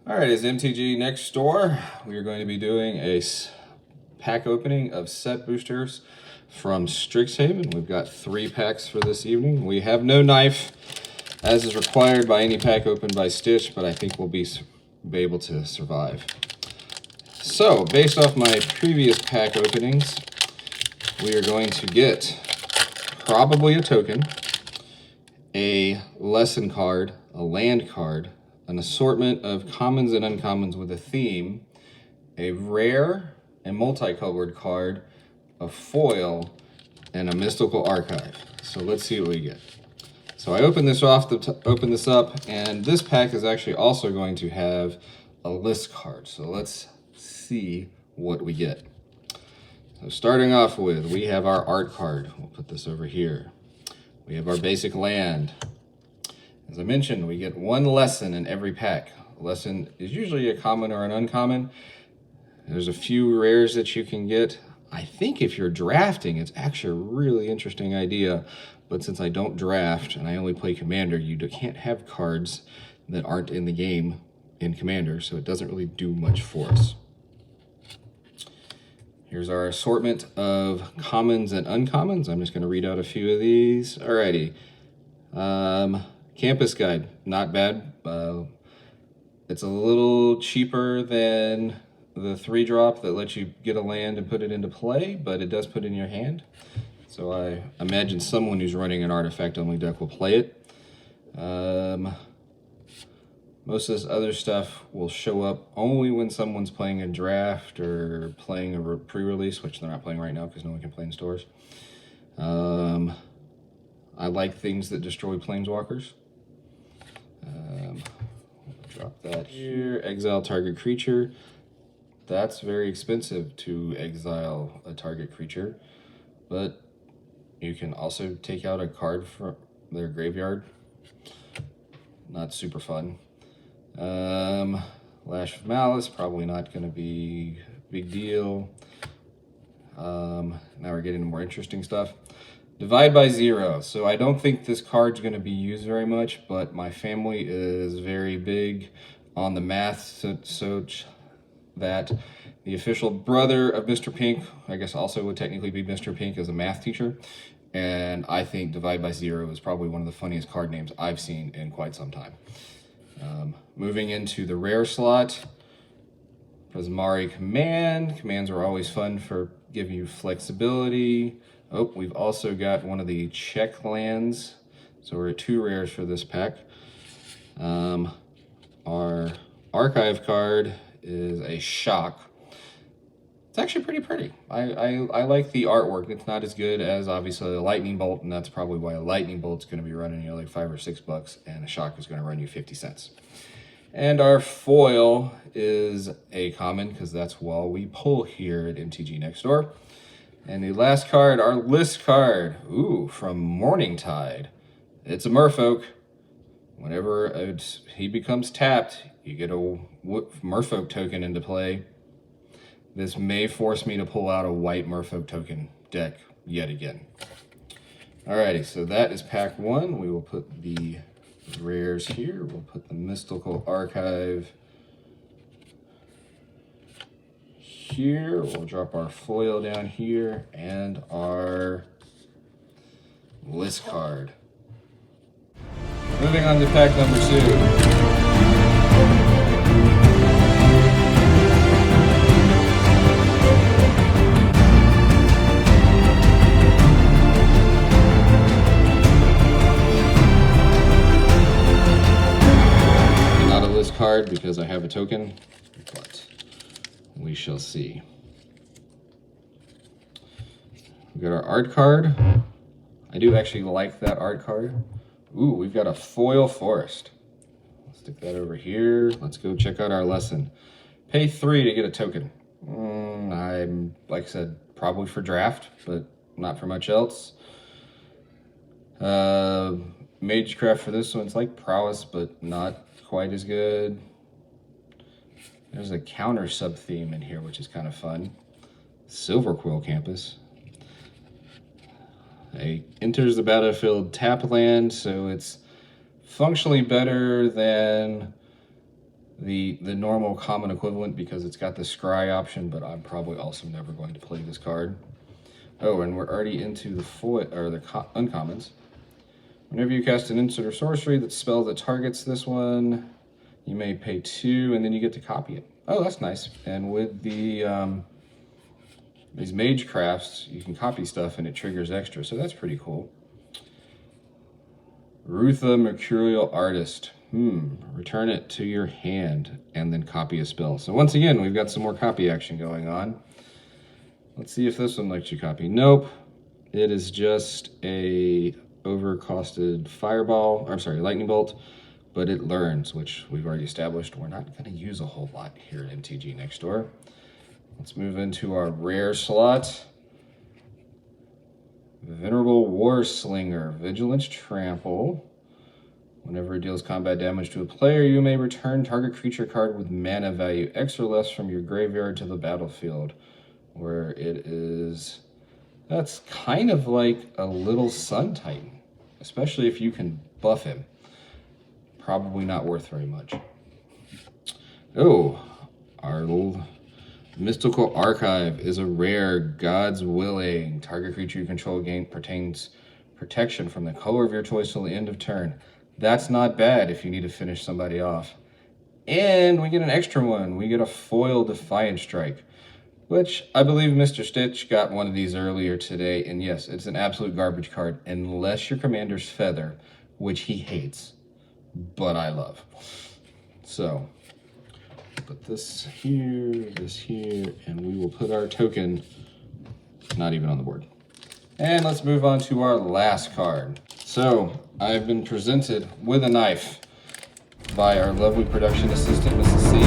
All right, as MTG Next Door, we are going to be doing a pack opening of set boosters from Strixhaven. We've got 3 packs for this evening. We have no knife, as is required by any pack opened by Stitch, but I think we'll be able to survive. So, based off my previous pack openings, we are going to get probably a token, a lesson card, a land card, an assortment of commons and uncommons with a theme, a rare and multicolored card, a foil, and a mystical archive. So let's see what we get. So I open this up, and this pack is actually also going to have a list card. So let's see what we get. So starting off with, we have our art card. We'll put this over here. We have our basic land. As I mentioned, we get 1 lesson in every pack. A lesson is usually a common or an uncommon. There's a few rares that you can get. I think if you're drafting, it's actually a really interesting idea. But since I don't draft and I only play Commander, you can't have cards that aren't in the game in Commander, so it doesn't really do much for us. Here's our assortment of commons and uncommons. I'm just going to read out a few of these. Alrighty. Campus Guide, not bad. It's a little cheaper than the 3-drop that lets you get a land and put it into play, but it does put it in your hand. So I imagine someone who's running an artifact-only deck will play it. Most of this other stuff will show up only when someone's playing a draft or playing a pre-release, which they're not playing right now because no one can play in stores. I like things that destroy planeswalkers. Drop that here. Exile target creature. That's very expensive to exile a target creature, but you can also take out a card from their graveyard. Not super fun. Lash of Malice, probably not going to be a big deal. Now we're getting more interesting stuff. Divide by 0. So I don't think this card's going to be used very much, but my family is very big on the math, so that the official brother of Mr. Pink, I guess also would technically be Mr. Pink, as a math teacher. And I think Divide by 0 is probably one of the funniest card names I've seen in quite some time. Moving into the rare slot, Prismari Command. Commands are always fun for giving you flexibility. Oh, we've also got one of the check lands. So we're at 2 rares for this pack. Our archive card is a shock. It's actually pretty pretty. I like the artwork. It's not as good as obviously a lightning bolt, and that's probably why a lightning bolt's going to be running you like $5 or $6, and a shock is going to run you 50 cents. And our foil is a common, because that's what we pull here at MTG Next Door. And the last card, our list card, from Morningtide. It's a Merfolk. Whenever he becomes tapped, you get a Merfolk token into play. This may force me to pull out a white Merfolk token deck yet again. Alrighty, so that is pack 1. We will put the rares here. We'll put the Mystical Archive here. We'll drop our foil down here and our list card. Moving on to pack number 2. Card because I have a token, but we shall see. We got our art card. I do actually like that art card. We've got a foil forest. Let's stick that over here. Let's go check out our lesson. Pay 3 to get a token. I'm, like I said, probably for draft, but not for much else. Magecraft for this one, it's like prowess, but not quite as good. There's a counter sub theme in here, which is kind of fun. Silver Quill Campus. It enters the battlefield tap land, so it's functionally better than the normal common equivalent because it's got the scry option, but I'm probably also never going to play this card. Oh, and we're already into the foil or the uncommons. Whenever you cast an instant or sorcery that spell that targets this one, you may pay 2, and then you get to copy it. Oh, that's nice. And with the these mage crafts, you can copy stuff and it triggers extra, so that's pretty cool. Rutha Mercurial Artist. Return it to your hand and then copy a spell. So once again, we've got some more copy action going on. Let's see if this one lets you copy. Nope. It is just a overcosted fireball, or I'm sorry, lightning bolt, but it learns, which we've already established we're not going to use a whole lot here at MTG Next Door. Let's move into our rare slot. Venerable War Slinger, Vigilance Trample. Whenever it deals combat damage to a player, you may return target creature card with mana value X or less from your graveyard to the battlefield. Where it is... That's kind of like a little Sun Titan, especially if you can buff him. Probably not worth very much. Oh, our little Mystical Archive is a rare, God's Willing. Target creature you control pertains protection from the color of your choice till the end of turn. That's not bad if you need to finish somebody off. And we get an extra one. We get a foil Defiant Strike, which I believe Mr. Stitch got one of these earlier today. And yes, it's an absolute garbage card unless your commander's Feather, which he hates, but I love. So put this here, and we will put our token not even on the board. And let's move on to our last card. So I've been presented with a knife by our lovely production assistant, Mrs. C.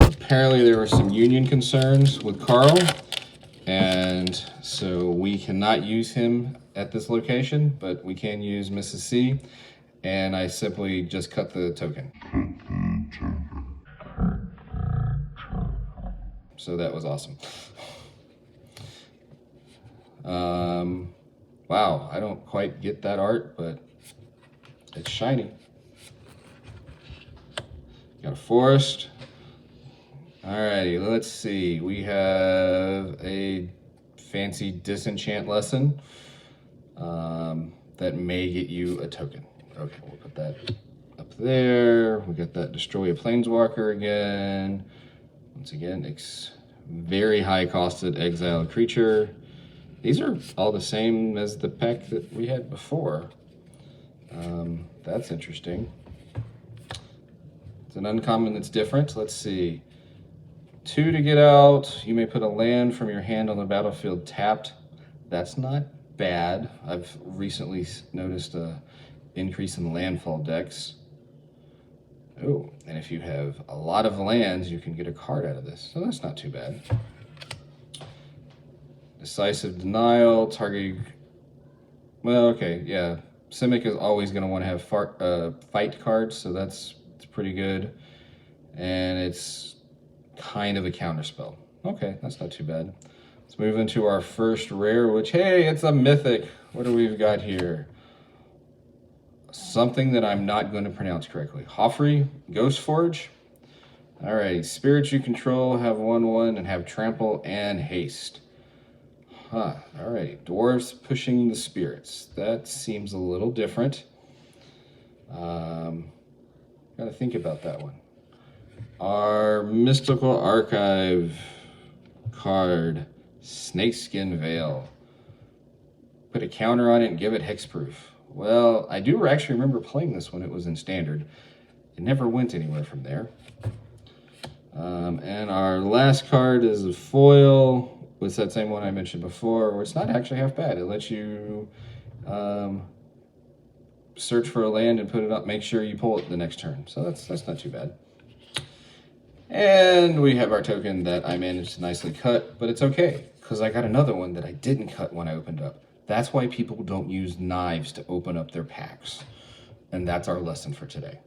Apparently there were some union concerns with Carl, and so we cannot use him at this location, but we can use Mrs. C, and I simply just cut the token. So that was awesome. Wow, I don't quite get that art, but it's shiny. Got a forest. Alrighty, let's see. We have a fancy disenchant lesson that may get you a token. Okay, we'll put that up there. We got that destroy a planeswalker again. Once again, very high costed exile a creature. These are all the same as the pack that we had before. That's interesting. It's an uncommon that's different. Let's see. 2 to get out. You may put a land from your hand on the battlefield tapped. That's not bad. I've recently noticed a increase in landfall decks. Oh, and if you have a lot of lands, you can get a card out of this. So that's not too bad. Decisive Denial, target... Well, okay, yeah. Simic is always going to want to have fight cards, so it's pretty good. And it's kind of a counterspell. Okay, that's not too bad. Let's move into our first rare, which, hey, it's a mythic. What do we've got here? Something that I'm not going to pronounce correctly. Hoffrey, Ghostforge. Alrighty, spirits you control have 1/1 and have trample and haste. Huh, alrighty. Dwarves pushing the spirits. That seems a little different. Gotta think about that one. Our Mystical Archive card, Snakeskin Veil. Put a counter on it and give it hexproof. Well, I do actually remember playing this when it was in Standard. It never went anywhere from there. And our last card is a foil. It's that same one I mentioned before, where it's not actually half bad. It lets you search for a land and put it up, make sure you pull it the next turn. So that's not too bad. And we have our token that I managed to nicely cut, but it's okay, because I got another one that I didn't cut when I opened up. That's why people don't use knives to open up their packs. And that's our lesson for today.